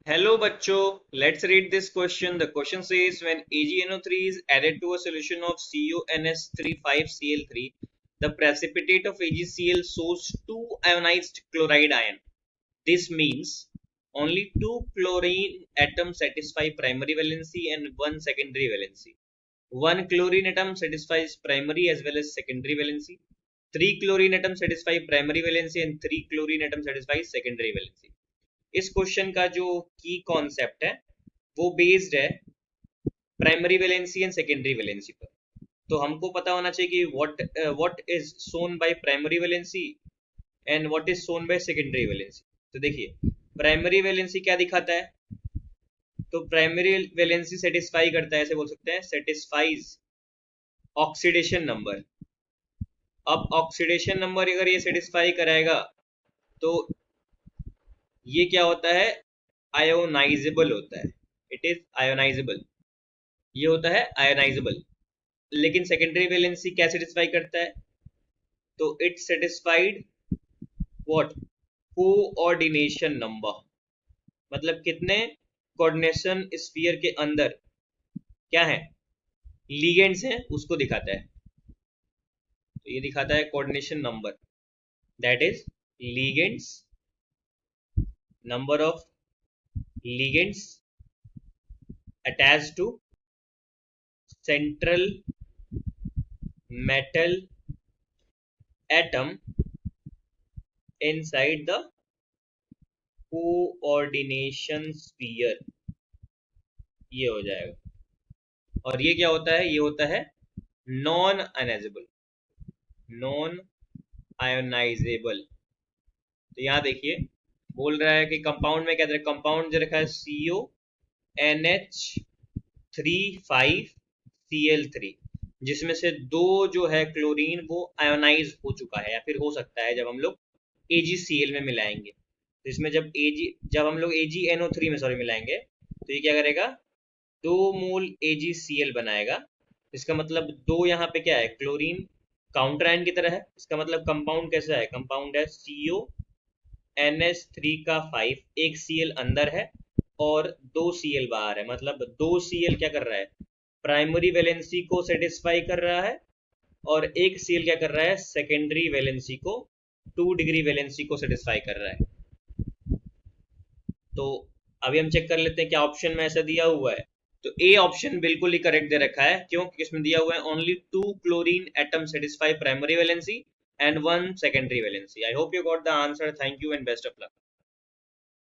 Hello bachcho, let's read this question. The question says when AgNO3 is added to a solution of CuNS35Cl3, the precipitate of AgCl shows two ionized chloride ion. This means only two chlorine atoms satisfy primary valency and one secondary valency. One chlorine atom satisfies primary as well as secondary valency. Three chlorine atoms satisfy primary valency and three chlorine atoms satisfy secondary valency. इस question का जो की concept है वो based है primary valency and secondary valency पर। तो हमको पता होना चाहिए कि what is known by primary valency and what is known by secondary valency. तो देखिए प्राइमरी वैलेंसी क्या दिखाता है, तो प्राइमरी वैलेंसी सेटिस्फाई करता है, ऐसे बोल सकते हैं सेटिस्फाइज ऑक्सीडेशन नंबर। अब ऑक्सीडेशन नंबर अगर ये सेटिस्फाई कराएगा तो ये क्या होता है, आयोनाइजेबल होता है, इट इज आयोनाइजेबल, ये होता है आयोनाइजेबल। लेकिन सेकेंडरी वैलेंसी क्या सेटिस्फाई करता है, तो it satisfied what, coordination number, मतलब कितने कोऑर्डिनेशन स्फीयर के अंदर क्या है, लीगेंड्स हैं, उसको दिखाता है। तो ये दिखाता है coordination number, that is ligands, number of ligands attached to central metal atom inside the coordination sphere, ये हो जाएगा। और ये क्या होता है, ये होता है नॉन आयनाइजेबल, नॉन आयोनाइजेबल। तो यहाँ देखिए बोल रहा है कि कंपाउंड में क्या दे, कंपाउंड जो रखा है CONH35Cl3, जिसमें से दो जो है क्लोरीन वो आयोनाइज हो चुका है या फिर हो सकता है जब हम लोग AgCl में मिलाएंगे। तो इसमें जब हम लोग AgNO3 में सॉरी मिलाएंगे तो ये क्या करेगा, 2 मोल AgCl बनाएगा। इसका मतलब दो यहाँ पे क्या है, क्लोरीन काउंटर आयन की तरह है। इसका मतलब कंपाउंड कैसा है, कंपाउंड है CONH3 का 5, एक Cl अंदर है और 2 Cl बाहर है। मतलब 2 Cl क्या कर रहा है, प्राइमरी वैलेंसी को सेटिस्फाई कर रहा है और एक Cl क्या कर रहा है, सेकेंडरी वैलेंसी को, 2 डिग्री वैलेंसी को सेटिस्फाई कर रहा है। तो अभी हम चेक कर लेते हैं क्या ऑप्शन में ऐसा दिया हुआ है। तो ए ऑप्शन बिल्कुल ही करेक्ट दे रखा है, क्यों, इसमें दिया हुआ है only 2 chlorine atom satisfy primary valency and 1 secondary valency. I hope you got the answer, thank you and best of luck.